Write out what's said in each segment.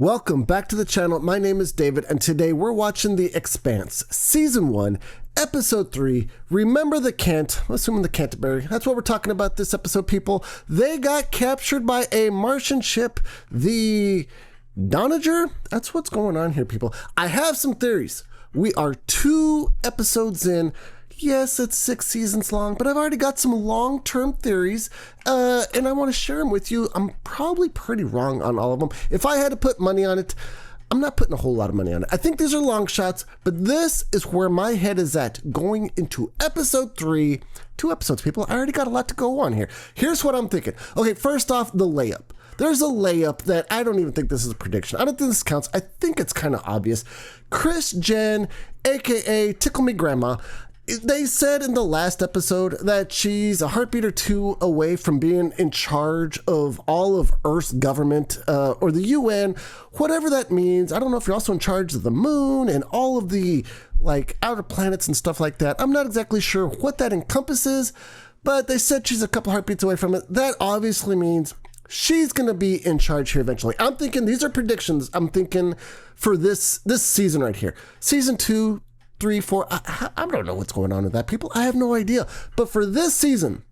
Welcome back to the channel. My name is David, and today we're watching The Expanse, Season 1, Episode 3, Remember the Cant, I'm assuming the Canterbury. That's what we're talking about this episode, people. They got captured by a Martian ship, the Donager? That's what's going on here, people. I have some theories. We are 2 episodes in. Yes, it's 6 seasons long, but I've already got some long-term theories, and I want to share them with you. I'm probably pretty wrong on all of them. If I had to put money on it, I'm not putting a whole lot of money on it. I think these are long shots, but this is where my head is at going into episode 3. 2 episodes, people. I already got a lot to go on here. Here's what I'm thinking. Okay, first off, the layup. There's a layup that I don't even think this is a prediction. I don't think this counts. I think it's kind of obvious. Chris Jen, a.k.a. Tickle Me Grandma, they said in the last episode that she's a heartbeat or 2 away from being in charge of all of Earth's government, or the UN, whatever that means. I don't know if you're also in charge of the moon and all of the outer planets and stuff like that. I'm not exactly sure what that encompasses, but they said she's a couple heartbeats away from it. That obviously means she's going to be in charge here eventually. I'm thinking these are predictions. I'm thinking for this season right here. Season 2, 3, 4, I don't know what's going on with that, people. I have no idea. But for this season,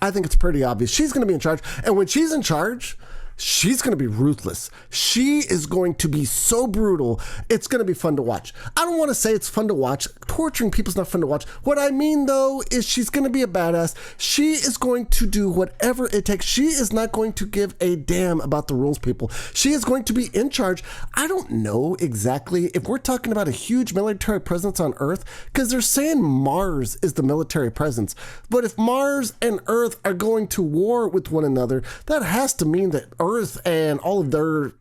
I think it's pretty obvious. She's going to be in charge. And when she's in charge, she's going to be ruthless. She is going to be so brutal. It's going to be fun to watch. I don't want to say it's fun to watch. Torturing people is not fun to watch. What I mean, though, is she's going to be a badass. She is going to do whatever it takes. She is not going to give a damn about the rules, people. She is going to be in charge. I don't know exactly if we're talking about a huge military presence on Earth, because they're saying Mars is the military presence. But if Mars and Earth are going to war with one another, that has to mean that Earth and all of their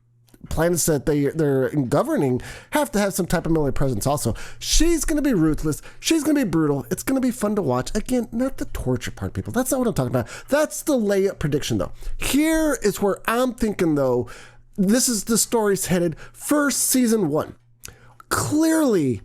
planets that they're governing have to have some type of military presence also. She's going to be ruthless. She's going to be brutal. It's going to be fun to watch. Again, not the torture part, people. That's not what I'm talking about. That's the layup prediction, though. Here is where I'm thinking, though, this is the story's headed. First, season 1. Clearly,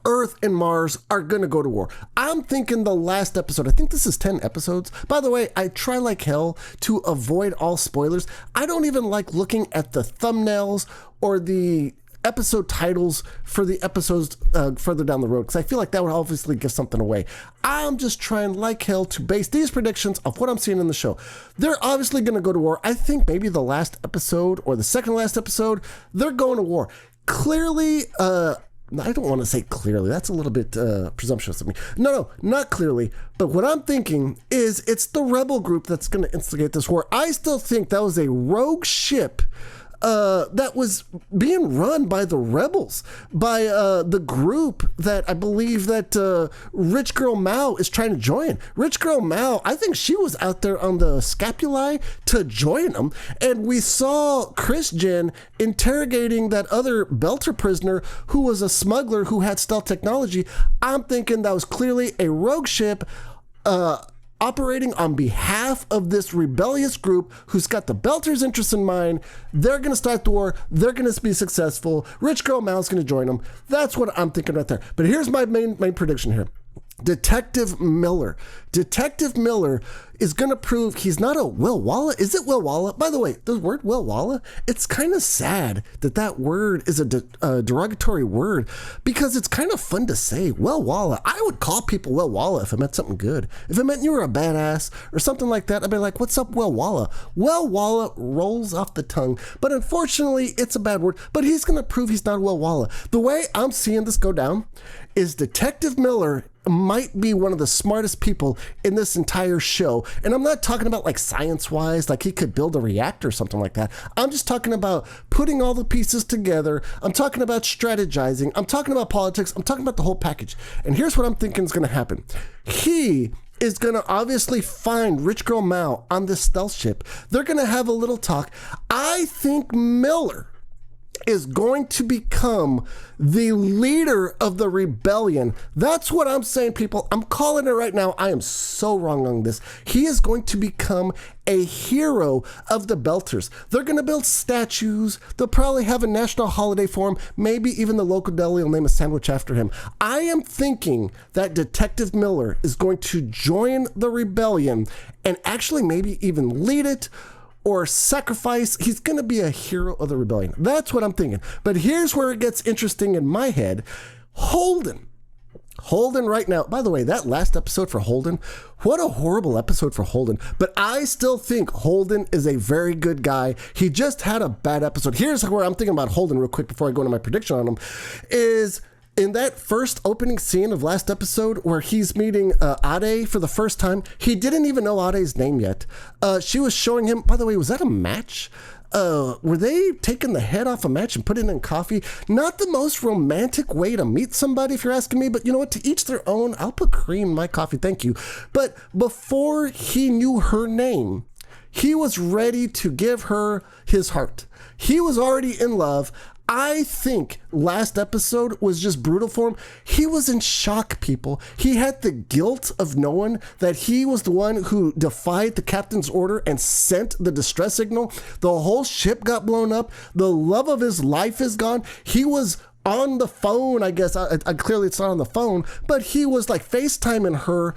Earth and Mars are going to go to war. I'm thinking the last episode, I think this is 10 episodes. By the way, I try like hell to avoid all spoilers. I don't even like looking at the thumbnails or the episode titles for the episodes further down the road, because I feel like that would obviously give something away. I'm just trying like hell to base these predictions off what I'm seeing in the show. They're obviously going to go to war. I think maybe the last episode or the second last episode, they're going to war. Clearly, I don't want to say clearly. That's a little bit presumptuous of me. No, not clearly. But what I'm thinking is it's the rebel group that's going to instigate this war. I still think that was a rogue ship that was being run by the rebels, by the group that I believe that Rich Girl Mao is trying to join. Rich Girl Mao, I think she was out there on the scapulae to join them, and we saw Chris Jen interrogating that other Belter prisoner who was a smuggler who had stealth technology. I'm thinking that was clearly a rogue ship operating on behalf of this rebellious group who's got the Belters' interests in mind. They're going to start the war. They're going to be successful. Rich Girl Mal's going to join them. That's what I'm thinking right there. But here's my main prediction here. Detective Miller. Detective Miller is going to prove he's not a Will Walla. Is it Will Walla? By the way, the word Will Walla, it's kind of sad that that word is a derogatory word, because it's kind of fun to say. Will Walla. I would call people Will Walla if it meant something good. If it meant you were a badass or something like that, I'd be like, what's up, Will Walla? Will Walla rolls off the tongue, but unfortunately, it's a bad word. But he's going to prove he's not Will Walla. The way I'm seeing this go down is Detective Miller might be one of the smartest people in this entire show. And I'm not talking about like science-wise, like he could build a reactor or something like that. I'm just talking about putting all the pieces together. I'm talking about strategizing. I'm talking about politics. I'm talking about the whole package. And here's what I'm thinking is going to happen. He is going to obviously find Rich Girl Mao on this stealth ship. They're going to have a little talk. I think Miller is going to become the leader of the rebellion. That's what I'm saying, people. I'm calling it right now. I am so wrong on this. He is going to become a hero of the Belters. They're going to build statues. They'll probably have a national holiday for him. Maybe even the local deli will name a sandwich after him. I am thinking that Detective Miller is going to join the rebellion and actually maybe even lead it. or sacrifice. He's going to be a hero of the rebellion. That's what I'm thinking. But here's where it gets interesting in my head. Holden right now, by the way, that last episode for Holden, what a horrible episode for Holden. But I still think Holden is a very good guy. He just had a bad episode. Here's where I'm thinking about Holden real quick before I go into my prediction on him, is in that first opening scene of last episode where he's meeting Ade for the first time. He didn't even know Ade's name yet. She was showing him, by the way, was that a match? Were they taking the head off a match and putting it in coffee? Not the most romantic way to meet somebody, if you're asking me, but you know what? To each their own. I'll put cream in my coffee, thank you. But before he knew her name, he was ready to give her his heart. He was already in love. I think last episode was just brutal for him. He was in shock, people. He had the guilt of knowing that he was the one who defied the captain's order and sent the distress signal. The whole ship got blown up. The love of his life is gone. He was on the phone, I guess. Clearly it's not on the phone, but he was like FaceTiming her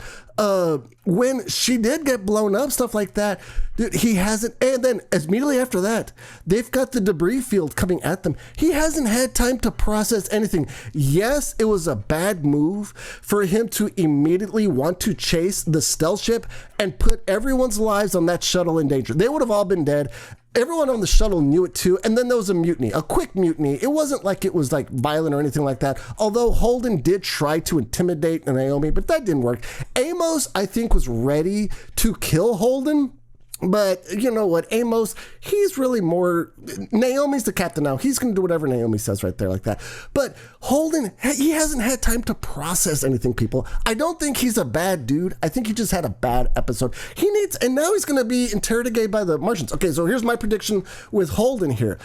when she did get blown up, stuff like that. Dude, he hasn't, and then immediately after that, they've got the debris field coming at them. He hasn't had time to process anything. Yes, it was a bad move for him to immediately want to chase the stealth ship and put everyone's lives on that shuttle in danger. They would have all been dead. Everyone on the shuttle knew it too, and then there was a mutiny, a quick mutiny. It wasn't like it was like violent or anything like that, although Holden did try to intimidate Naomi, but that didn't work. Amos, I think, was ready to kill Holden, but you know what, Amos, he's really more, Naomi's the captain now. He's going to do whatever Naomi says right there like that. But Holden, he hasn't had time to process anything, people. I don't think he's a bad dude. I think he just had a bad episode. He needs, and now he's going to be interrogated by the Martians. Okay, so here's my prediction with Holden here.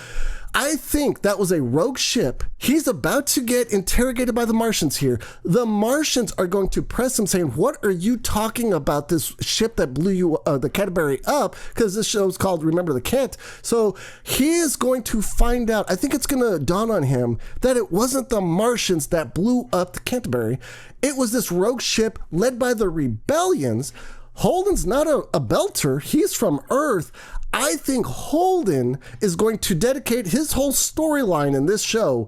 I think that was a rogue ship. He's about to get interrogated by the Martians here. The Martians are going to press him saying, what are you talking about, this ship that blew you, the Canterbury up? Because this show is called Remember the Cant. So he is going to find out. I think it's going to dawn on him that it wasn't the Martians that blew up the Canterbury. It was this rogue ship led by the rebellions. Holden's not a belter. He's from Earth. I think Holden is going to dedicate his whole storyline in this show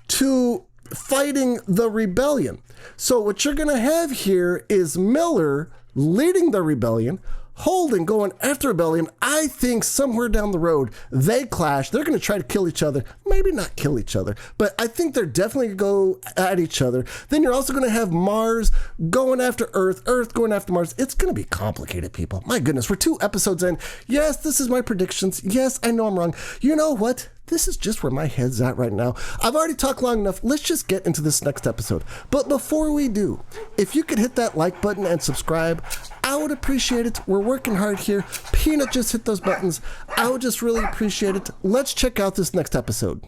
to fighting the rebellion. So what you're going to have here is Miller leading the rebellion, Holden going after rebellion. I think somewhere down the road, they clash. They're going to try to kill each other. Maybe not kill each other, but I think they're definitely going to go at each other. Then you're also going to have Mars going after Earth, Earth going after Mars. It's going to be complicated, people. My goodness, we're 2 episodes in. Yes, this is my predictions. Yes, I know I'm wrong. You know what? This is just where my head's at right now. I've already talked long enough. Let's just get into this next episode. But before we do, if you could hit that like button and subscribe, I would appreciate it. We're working hard here. Peanut just hit those buttons. I would just really appreciate it. Let's check out this next episode.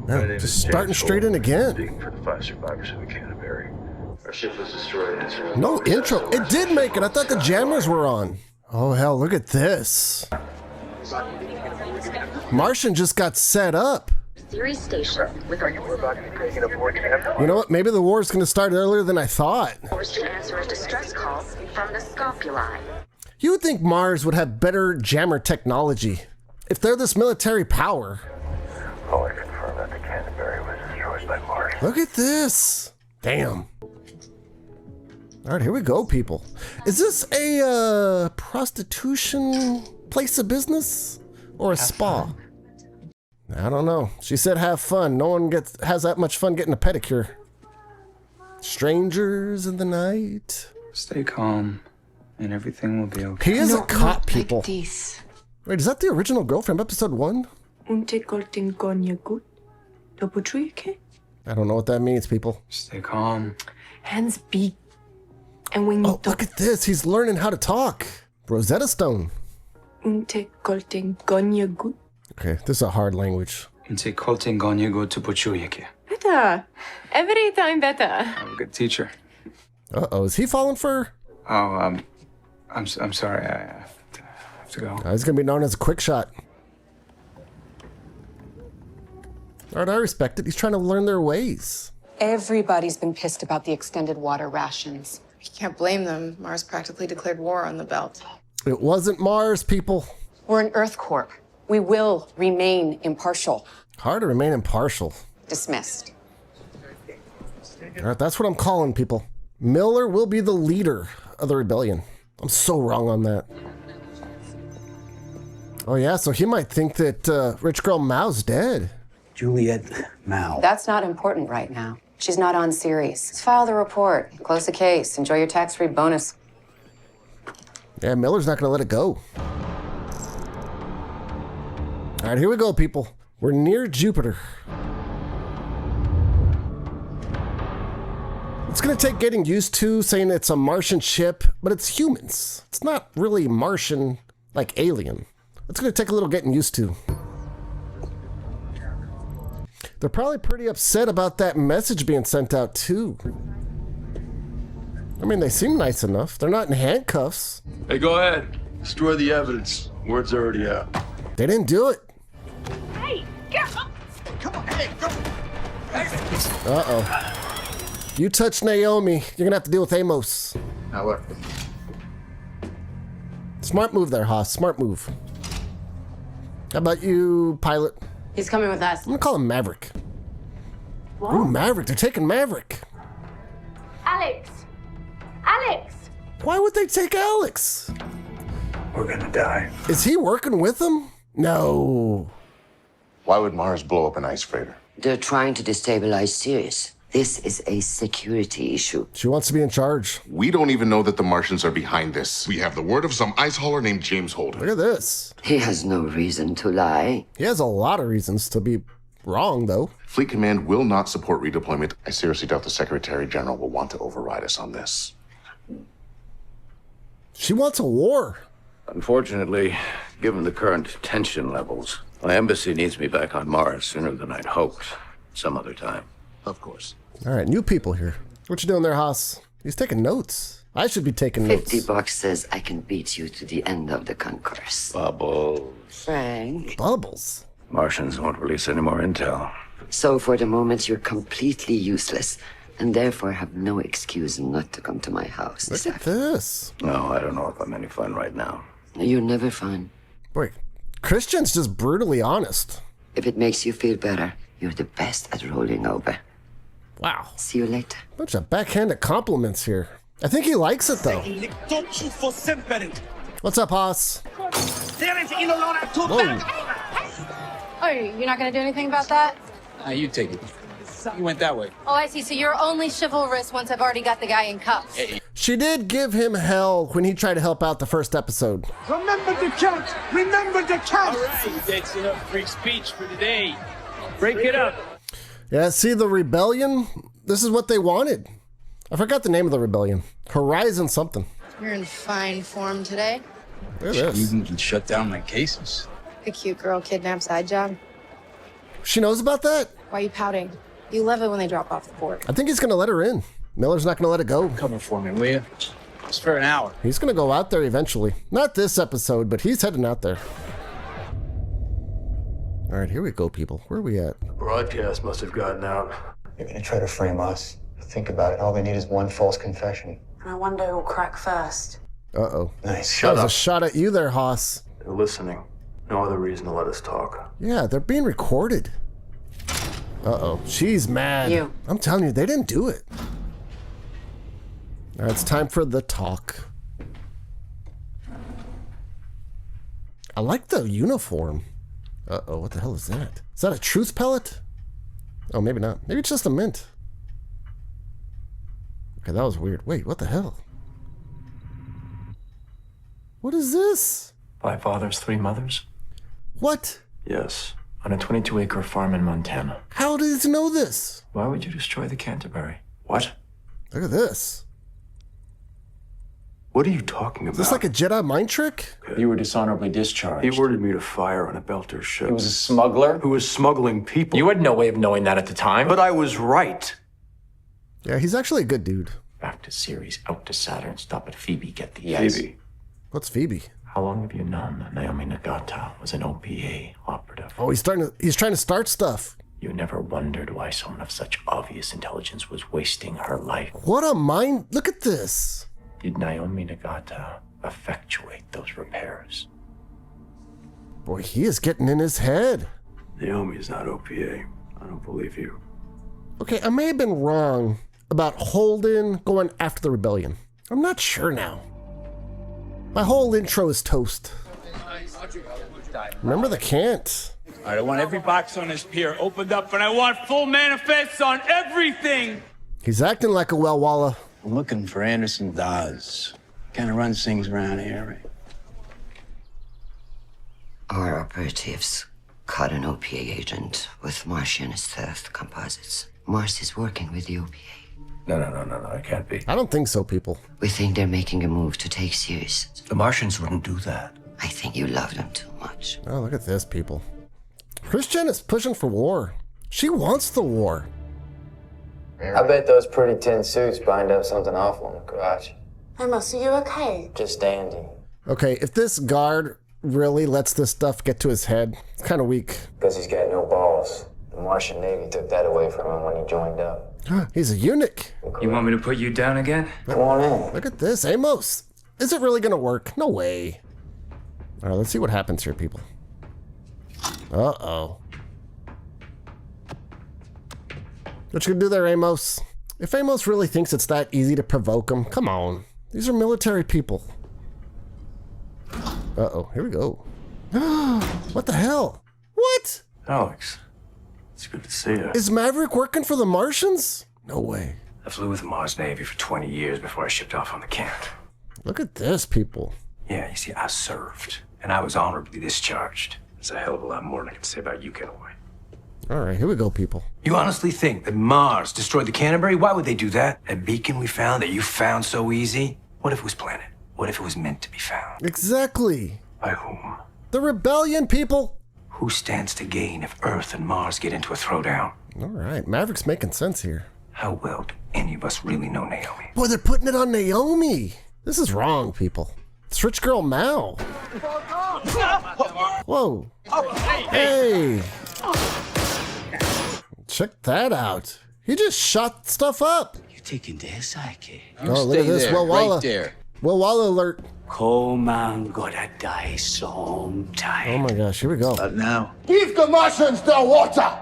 Man, just starting straight in again. Speaking for the 5 survivors of the Canterbury. Our ship was destroyed. No intro. It did make it. I thought the jammers were on. Oh, hell, look at this. Martian just got set up. Theory station with We're about to be taken aboard Cant. You know what? Maybe the war is going to start earlier than I thought. orders to answer a distress call from the Scopuli. You would think Mars would have better jammer technology if they're this military power. Oh, I confirm that the Canterbury was destroyed by Mars. Look at this. Damn. All right, here we go, people. Is this a prostitution place of business or a spa? I don't know. She said have fun. No one has that much fun getting a pedicure. Strangers in the night. Stay calm, and everything will be okay. He is a cop, people. Like this. Wait, is that the original girl from episode 1? I don't know what that means, people. Stay calm. Hands big. And when you Oh, look at this. He's learning how to talk. Rosetta Stone. Okay, this is a hard language. Inte kolting gonye go to pochuyeke. Better. Every time better. I'm a good teacher. Uh-oh, is he falling for her? Oh, I'm sorry. I have to go. He's going to be known as a quick shot. All right, I respect it. He's trying to learn their ways. Everybody's been pissed about the extended water rations. You can't blame them. Mars practically declared war on the belt. It wasn't Mars, people. We're an Earth Corp. We will remain impartial. Hard to remain impartial. Dismissed. All right, that's what I'm calling, people. Miller will be the leader of the rebellion. I'm so wrong on that. Oh, yeah, so he might think that rich girl Mao's dead. Juliet Mao. That's not important right now. She's not on series. Let's file the report. Close the case. Enjoy your tax-free bonus. Yeah, Miller's not going to let it go. All right, here we go, people. We're near Jupiter. It's going to take getting used to saying it's a Martian ship, but it's humans. It's not really Martian like alien. It's going to take a little getting used to. They're probably pretty upset about that message being sent out, too. I mean, they seem nice enough. They're not in handcuffs. Hey, go ahead. Destroy the evidence. Word's already out. They didn't do it. Hey, get up! Come on, hey, go. Uh-oh. You touch Naomi, you're going to have to deal with Amos. Now look. Smart move there, Haas. Smart move. How about you, pilot? He's coming with us. I'm going to call him Maverick. Ooh, Maverick. They're taking Maverick. Alex! Alex! Why would they take Alex? We're gonna die. Is he working with them? No. Why would Mars blow up an ice freighter? They're trying to destabilize Sirius. This is a security issue. She wants to be in charge. We don't even know that the Martians are behind this. We have the word of some ice hauler named James Holden. Look at this. He has no reason to lie. He has a lot of reasons to be wrong, though. Fleet Command will not support redeployment. I seriously doubt the Secretary General will want to override us on this. She wants a war. Unfortunately, given the current tension levels, my embassy needs me back on Mars sooner than I'd hoped. Some other time. Of course. All right, new people here. What you doing there, Haas? He's taking notes. I should be taking notes. 50 bucks says I can beat you to the end of the concourse. Bubbles. Frank. Bubbles. Martians won't release any more intel. So for the moment, you're completely useless, and therefore have no excuse not to come to my house. Look at this. No, I don't know if I'm any fun right now. You're never fun. Wait, Christian's just brutally honest. If it makes you feel better, you're the best at rolling over. Wow. See you later. Bunch of backhanded compliments here. I think he likes it, though. What's up, Haas? Whoa. Oh, you're not gonna do anything about that? You take it. You went that way. Oh, I see. So you're only chivalrous once I've already got the guy in cuffs. She did give him hell when he tried to help out the first episode. Remember the Cant! Remember the Cant! All right, that's enough free speech for today. Break it up. Yeah, see, the rebellion? This is what they wanted. I forgot the name of the rebellion. Horizon something. You're in fine form today. Look at this. You can shut down my cases. The cute girl kidnapped side job. She knows about that? Why are you pouting? You love it when they drop off the board. I think he's going to let her in. Miller's not going to let it go. Cover for me, will you? Just for an hour. He's going to go out there eventually. Not this episode, but he's heading out there. All right, here we go, people. Where are we at? The broadcast must have gotten out. They're gonna try to frame us. Think about it. All they need is one false confession. And I wonder who'll crack first. Uh-oh. Nice. That was a shot at you there, Haas. They're listening. No other reason to let us talk. Yeah, they're being recorded. Uh-oh. She's mad. You. I'm telling you, they didn't do it. All right, it's time for the talk. I like the uniform. Uh-oh, what the hell is that? Is that a truth pellet? Oh, maybe not. Maybe it's just a mint. Okay, that was weird. Wait, what the hell? What is this? 5 fathers, 3 mothers? What? Yes, on a 22-acre farm in Montana. How did you know this? Why would you destroy the Canterbury? What? Look at this. What are you talking about? Is this like a Jedi mind trick? You were dishonorably discharged. He ordered me to fire on a Belter ship. He was a smuggler? Who was smuggling people. You had no way of knowing that at the time. But I was right. Yeah, he's actually a good dude. Back to Ceres, out to Saturn, stop at Phoebe, get the Phoebe. What's Phoebe? How long have you known that Naomi Nagata was an OPA operative? Oh, he's trying to start stuff. You never wondered why someone of such obvious intelligence was wasting her life. What a mind. Look at this. Did Naomi Nagata effectuate those repairs. Boy, he is getting in his head. Naomi's not OPA. I don't believe you. Okay, I may have been wrong about Holden going after the rebellion. I'm not sure now. My whole intro is toast. Remember the Cant? All right, I want every box on this pier opened up, and I want full manifests on everything. He's acting like a Walla. I'm looking for Anderson Dawes. Kind of runs things around here, right? Our operatives caught an OPA agent with Martian theft composites. Mars is working with the OPA. No, it can't be. I don't think so, people. We think they're making a move to take serious. The Martians wouldn't do that. I think you love them too much. Oh, look at this, people. Christian is pushing for war. She wants the war. I bet those pretty tin suits bind up something awful in the garage. Amos, are you okay? Just dandy. Okay, if this guard really lets this stuff get to his head, it's kind of weak. Because he's got no balls. The Martian Navy took that away from him when he joined up. He's a eunuch. You want me to put you down again? Come on in. Look at this, Amos. Is it really gonna work? No way. All right, let's see what happens here, people. Uh-oh. What you gonna do there, Amos? If Amos really thinks it's that easy to provoke him, come on. These are military people. Uh-oh, here we go. What the hell? What? Alex, it's good to see you. Is Maverick working for the Martians? No way. I flew with the Mars Navy for 20 years before I shipped off on the Cant. Look at this, people. Yeah, you see, I served, and I was honorably discharged. There's a hell of a lot more than I can say about you, Getaway. All right, here we go, people. You honestly think that Mars destroyed the Canterbury? Why would they do that? That beacon we found that you found so easy? What if it was planted? What if it was meant to be found? Exactly. By whom? The rebellion, people. Who stands to gain if Earth and Mars get into a throwdown? All right, Maverick's making sense here. How well do any of us really know Naomi? Boy, they're putting it on Naomi. This is wrong, people. It's Rich Girl Mal. Whoa. Hey. Check that out. He just shot stuff up. You taking this, Ike? Oh, look at this. Well, Walla. Well, Walla alert. Coal man gotta die sometime. Oh my gosh, here we go. But now, Give the Martians their water!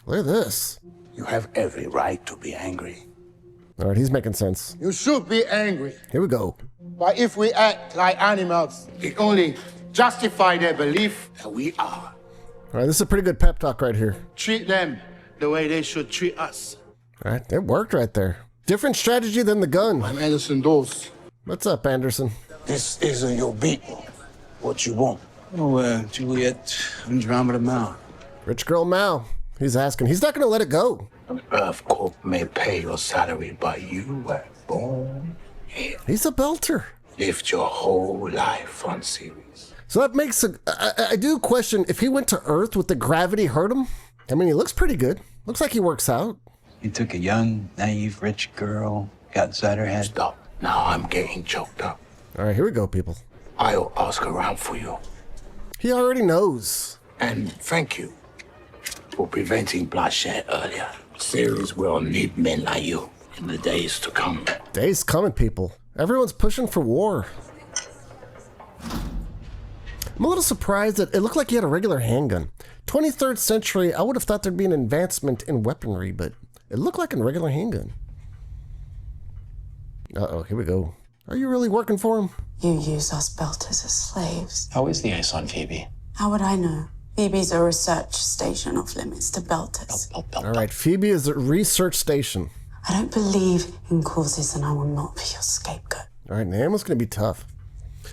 Look at this. you have every right to be angry. All right, he's making sense. You should be angry. Here we go. But if we act like animals, it only justifies their belief that we are. All right, this is a pretty good pep talk right here. Treat them the way they should treat us. All right, it worked right there. Different strategy than the gun. I'm Anderson Dawes. What's up, Anderson? This isn't your beat. What you want? Oh, Juliet, Andromeda Mount. Rich Girl Mal. He's asking. He's not going to let it go. An Earth Corp may pay your salary, but you were born here. He's a belter. Lived your whole life on series. So that makes I do question if he went to Earth, would the gravity hurt him? I mean, he looks pretty good. Looks like he works out. You took a young, naive, rich girl, got inside her head. Stop. Now I'm getting choked up. All right, here we go, people. I'll ask around for you. He already knows. And thank you for preventing bloodshed earlier. Ceres will need men like you in the days to come. Days coming, people. Everyone's pushing for war. I'm a little surprised that it looked like he had a regular handgun. 23rd century, I would have thought there'd be an advancement in weaponry, but it looked like a regular handgun. Uh-oh, here we go. Are you really working for him? You use us belters as slaves. How is the ice on Phoebe? How would I know? Phoebe's a research station off limits to belters. All right, Phoebe is a research station. I don't believe in causes and I will not be your scapegoat. All right, Naomi's going to be tough.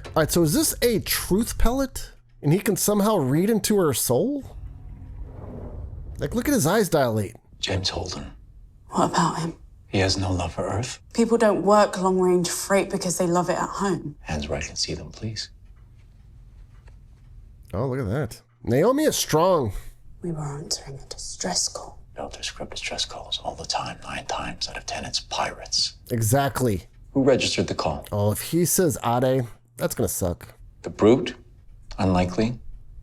All right, so is this a truth pellet? And he can somehow read into her soul? Like, look at his eyes dilate. James Holden. What about him? He has no love for Earth. People don't work long-range freight because they love it at home. Hands where I can see them, please. Oh, look at that. Naomi is strong. We were answering a distress call. Belters script distress calls all the time. 9 times out of 10, it's pirates. Exactly. Who registered the call? Oh, if he says Ade, that's going to suck. The brute? Unlikely.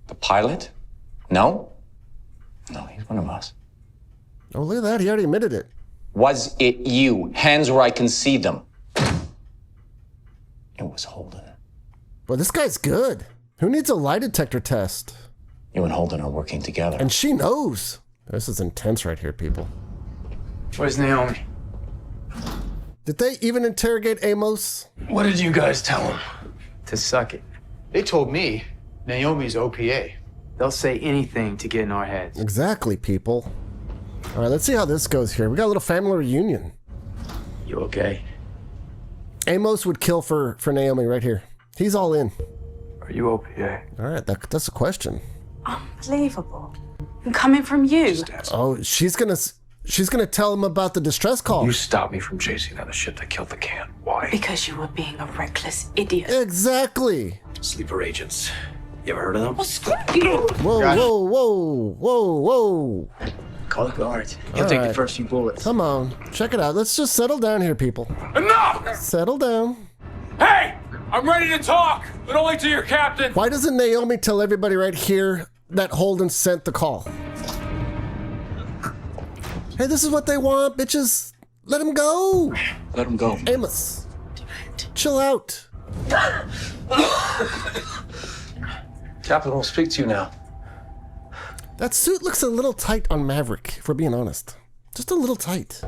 The pilot? No? No, he's one of us. Oh, look at that. He already admitted it. Was it you? Hands where I can see them. It was Holden. Well, this guy's good. Who needs a lie detector test? You and Holden are working together. And she knows. This is intense right here, people. Where's Naomi? Did they even interrogate Amos? What did you guys tell him? To suck it. They told me Naomi's OPA. They'll say anything to get in our heads. Exactly, people. All right, let's see how this goes here. We got a little family reunion. You okay? Amos would kill for Naomi right here. He's all in. Are you OPA? All right, that's a question. Unbelievable. And coming from you. Oh, she's gonna tell him about the distress call. You stopped me from chasing down the ship that killed the Cant. Why? Because you were being a reckless idiot. Exactly. Sleeper agents. You ever heard of them? Well, screw you. Whoa. Call the guards. He'll take the first few bullets. Come on, check it out. Let's just settle down here, people. Enough! Settle down. Hey! I'm ready to talk, but only to your captain. Why doesn't Naomi tell everybody right here that Holden sent the call? Hey, this is what they want, bitches. Let him go. Let him go. Amos, chill out. Captain will speak to you now. That suit looks a little tight on Maverick, if we're being honest. Just a little tight.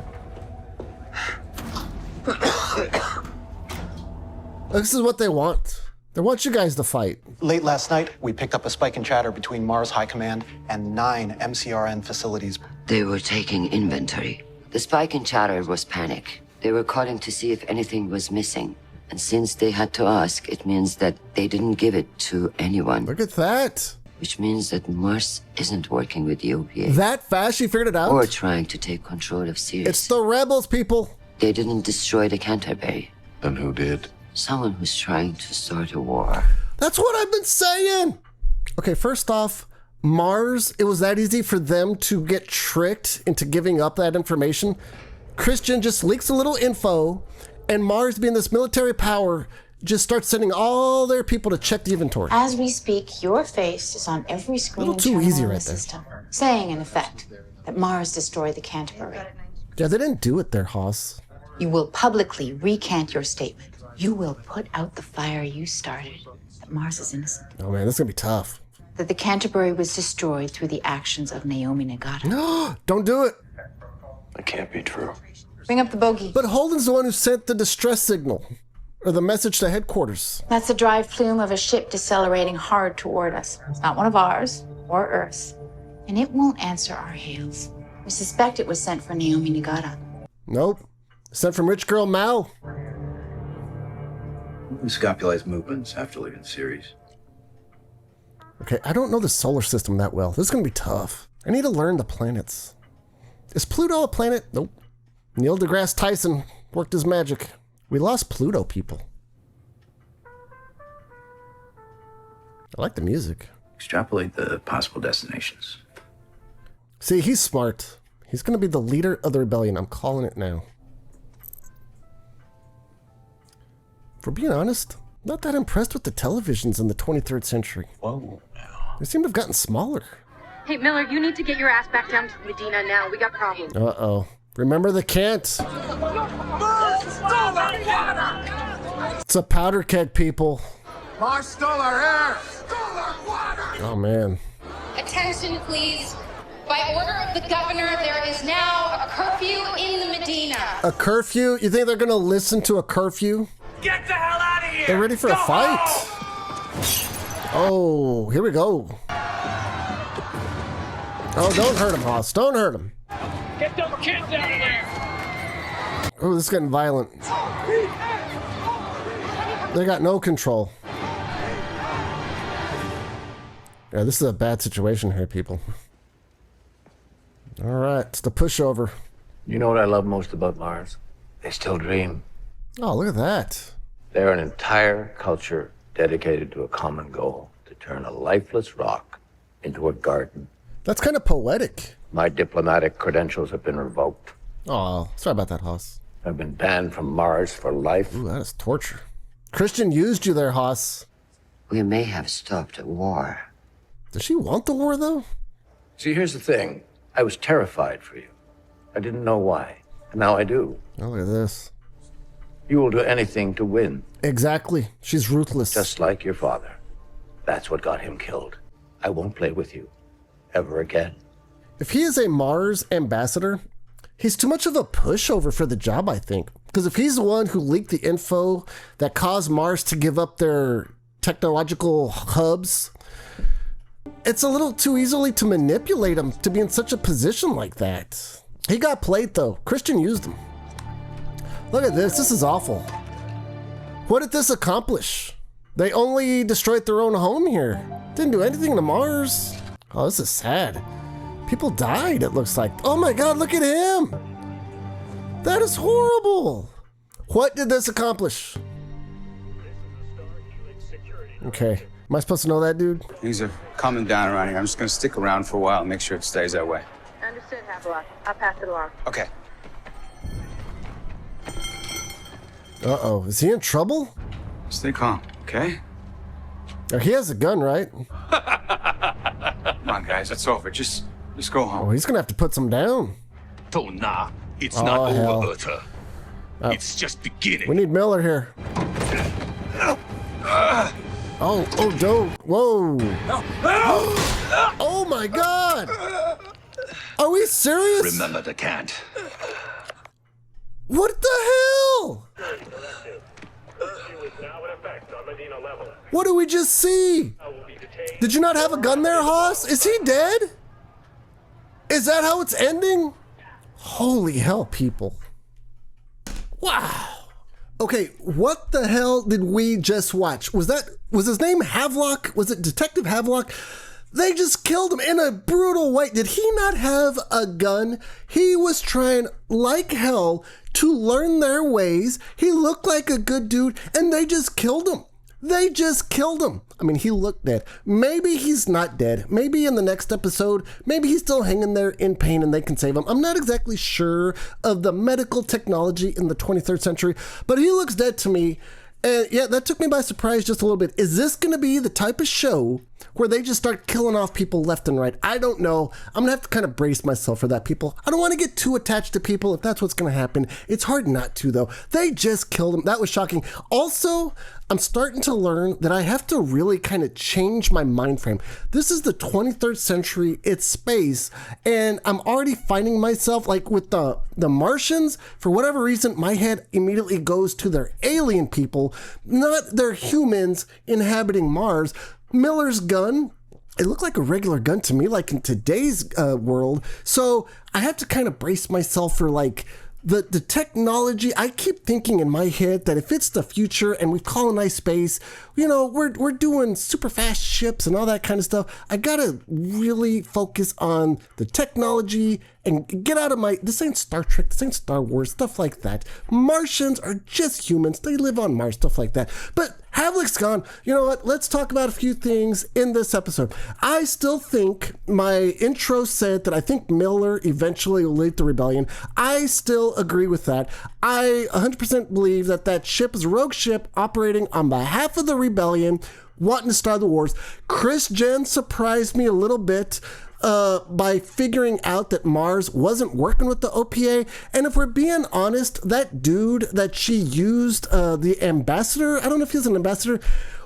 This is what they want. They want you guys to fight. Late last night, we picked up a spike in chatter between Mars High Command and 9 MCRN facilities. They were taking inventory. The spike in chatter was panic. They were calling to see if anything was missing. And since they had to ask, it means that they didn't give it to anyone. Look at that. Which means that Mars isn't working with the OPA. That fast, she figured it out? Or trying to take control of Sirius. It's the rebels, people. They didn't destroy the Canterbury. Then who did? Someone who's trying to start a war. That's what I've been saying. Okay, first off, Mars, it was that easy for them to get tricked into giving up that information. Christian just leaks a little info, and Mars, being this military power, just starts sending all their people to check the inventory. As we speak, your face is on every screen. A little too easy right there. System, saying, in effect, that Mars destroyed the Canterbury. Yeah, they didn't do it there, Haas. You will publicly recant your statement. You will put out the fire you started, that Mars is innocent. Oh man, this is gonna be tough. That the Canterbury was destroyed through the actions of Naomi Nagata. No, don't do it. That can't be true. Bring up the bogey. But Holden's the one who sent the distress signal, or the message to headquarters. That's the drive plume of a ship decelerating hard toward us. It's not one of ours, or Earth's. And it won't answer our hails. We suspect it was sent for Naomi Nagata. Nope. Sent from rich girl Mal. Who scopulized movements after leaving Ceres? Okay, I don't know the solar system that well. This is gonna be tough. I need to learn the planets. Is Pluto a planet? Nope. Neil deGrasse Tyson worked his magic. We lost Pluto, people. I like the music. Extrapolate the possible destinations. See, he's smart. He's gonna be the leader of the rebellion. I'm calling it now. For being honest, not that impressed with the televisions in the 23rd century. Whoa. They seem to have gotten smaller. Hey, Miller, you need to get your ass back down to Medina now. We got problems. Uh-oh. Remember the Cant? It's a powder keg, people. Mars stole our air! Stole our water! Oh, man. Attention, please. By order of the governor, there is now a curfew in the Medina. A curfew? You think they're going to listen to a curfew? Get the hell out of here! They're ready for a fight. Oh, here we go. Oh, don't hurt him, Haas. Don't hurt him. Get them kids out of there! Oh, this is getting violent. They got no control. Yeah, this is a bad situation here, people. All right, it's the pushover. You know what I love most about Mars? They still dream. Oh, look at that. They're an entire culture dedicated to a common goal, to turn a lifeless rock into a garden. That's kind of poetic. My diplomatic credentials have been revoked. Oh, sorry about that, Haas. I've been banned from Mars for life. Ooh, that is torture. Christian used you there, Haas. We may have stopped a war. Does she want the war, though? See, here's the thing. I was terrified for you. I didn't know why. And now I do. Oh, look at this. You will do anything to win. Exactly. She's ruthless. Just like your father. That's what got him killed. I won't play with you. Ever again. If he is a Mars ambassador, he's too much of a pushover for the job, I think. Because if he's the one who leaked the info that caused Mars to give up their technological hubs, it's a little too easily to manipulate him to be in such a position like that. He got played, though. Christian used him. Look at this. This is awful. What did this accomplish? They only destroyed their own home here. Didn't do anything to Mars. Oh, this is sad. People died, it looks like. Oh my God, look at him. That is horrible. What did this accomplish? Okay. Am I supposed to know that, dude? Things are calming down around here. I'm just gonna stick around for a while and make sure it stays that way. Understood, Havelock. I'll pass it along. Okay. Uh-oh. Is he in trouble? Stay calm, okay? Oh, he has a gun, right? Come on, guys. It's over. Just go home. Oh, he's gonna have to put some down. Nah, it's Oh, not hell. over, Uther. Oh. It's just beginning. We need Miller here. Oh, don't. Whoa. Oh my God. Are we serious? Remember the Cant. What the hell? What did we just see? Did you not have a gun there, Haas? Is he dead? Is that how it's ending? Holy hell, people. Wow. Okay, what the hell did we just watch? Was his name Havelock? Was it Detective Havelock? They just killed him in a brutal way. Did he not have a gun? He was trying like hell to learn their ways. He looked like a good dude, and they just killed him. They just killed him. I mean, he looked dead. Maybe he's not dead. Maybe in the next episode, maybe he's still hanging there in pain and they can save him. I'm not exactly sure of the medical technology in the 23rd century, but he looks dead to me. And yeah, that took me by surprise just a little bit. Is this going to be the type of show where they just start killing off people left and right? I don't know. I'm going to have to kind of brace myself for that, people. I don't want to get too attached to people if that's what's going to happen. It's hard not to, though. They just killed him. That was shocking. Also, I'm starting to learn that I have to really kind of change my mind frame. This is the 23rd century. It's space. And I'm already finding myself like with the Martians. For whatever reason, my head immediately goes to their alien people, not their humans inhabiting Mars. Miller's gun, it looked like a regular gun to me, like in today's world. So I have to kind of brace myself for like the technology. I keep thinking in my head that if it's the future and we've colonized space, you know, we're doing super fast ships and all that kind of stuff. I gotta really focus on the technology and get out of this ain't Star Trek, this ain't Star Wars, stuff like that. Martians are just humans. They live on Mars, stuff like that. But Havelock's gone. You know what? Let's talk about a few things in this episode. I still think my intro said that I think Miller eventually will lead the rebellion. I still agree with that. I 100% believe that ship is a rogue ship operating on behalf of the rebellion, wanting to start the wars. Chris Jen surprised me a little bit by figuring out that Mars wasn't working with the OPA. And if we're being honest, that dude that she used, the ambassador, I don't know if he's an ambassador,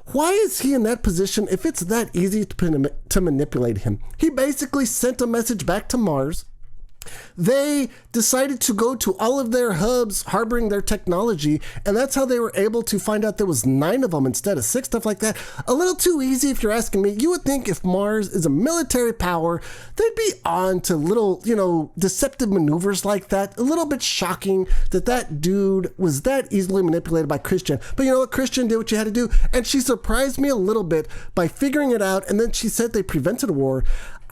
why is he in that position if it's that easy to manipulate him? He basically sent a message back to Mars. They decided to go to all of their hubs harboring their technology, and that's how they were able to find out there was 9 of them instead of 6, stuff like that. A little too easy if you're asking me. You would think if Mars is a military power, they'd be on to little, deceptive maneuvers like that. A little bit shocking that dude was that easily manipulated by Christian. But you know what? Christian did what you had to do, and she surprised me a little bit by figuring it out, and then she said they prevented a war.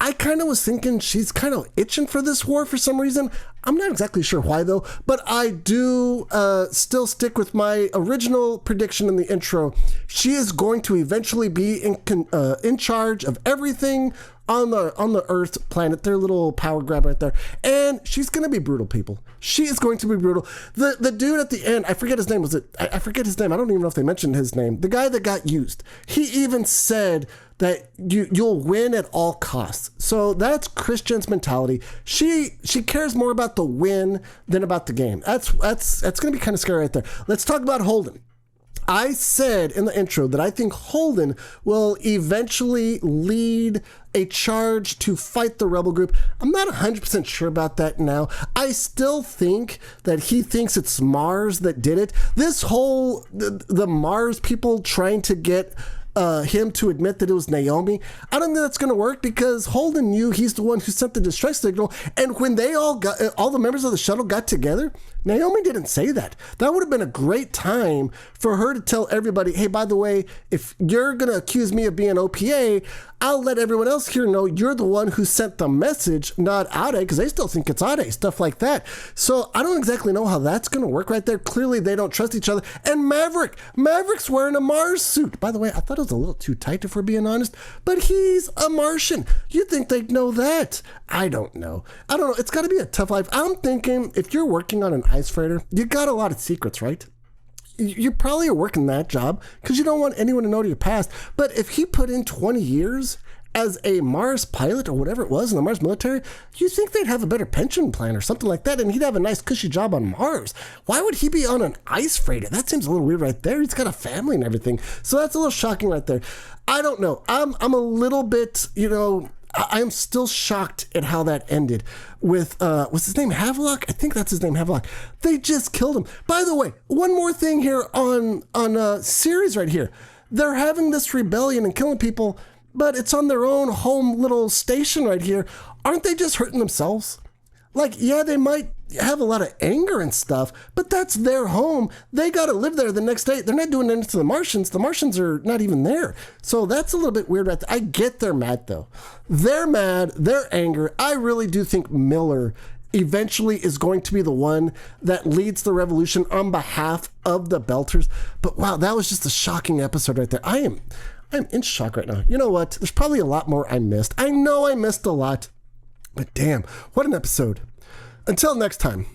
I kind of was thinking she's kind of itching for this war for some reason. I'm not exactly sure why, though, but I do still stick with my original prediction in the intro. She is going to eventually be in charge of everything on the Earth planet, their little power grab right there. And she's going to be brutal, people. She is going to be brutal. The dude at the end, I forget his name. I forget his name. I don't even know if they mentioned his name. The guy that got used. He even said that you'll win at all costs. So that's Christian's mentality. She cares more about the win than about the game. That's going to be kind of scary right there. Let's talk about Holden. I said in the intro that I think Holden will eventually lead a charge to fight the rebel group. I'm not 100% sure about that now. I still think that he thinks it's Mars that did it. This whole, the Mars people trying to get him to admit that it was Naomi, I don't think that's going to work because Holden knew he's the one who sent the distress signal. And when they all the members of the shuttle got together, Naomi didn't say that. That would have been a great time for her to tell everybody, hey, by the way, if you're going to accuse me of being OPA, I'll let everyone else here know you're the one who sent the message, not Ade, because they still think it's Ade, stuff like that. So I don't exactly know how that's going to work right there. Clearly, they don't trust each other. And Maverick's wearing a Mars suit. By the way, I thought it was a little too tight, if we're being honest, but he's a Martian. You'd think they'd know that. I don't know. It's got to be a tough life. I'm thinking if you're working on an ice freighter, you got a lot of secrets, right? You probably are working that job because you don't want anyone to know your past. But if he put in 20 years as a Mars pilot or whatever it was in the Mars military, you think they'd have a better pension plan or something like that, and he'd have a nice cushy job on Mars. Why would he be on an ice freighter? That seems a little weird right there. He's got a family and everything. So that's a little shocking right there. I don't know. I'm a little bit, I am still shocked at how that ended with, what's his name? Havelock? I think that's his name, Havelock. They just killed him. By the way, one more thing here on series right here. They're having this rebellion and killing people, but it's on their own home little station right here. Aren't they just hurting themselves? Like, yeah, they might have a lot of anger and stuff, but that's their home. They got to live there the next day. They're not doing anything to the Martians. The Martians are not even there. So that's a little bit weird right there. I get they're mad, though. They're mad. They're angry. I really do think Miller eventually is going to be the one that leads the revolution on behalf of the Belters. But wow, that was just a shocking episode right there. I'm in shock right now. You know what? There's probably a lot more I missed. I know I missed a lot. But damn, what an episode. Until next time.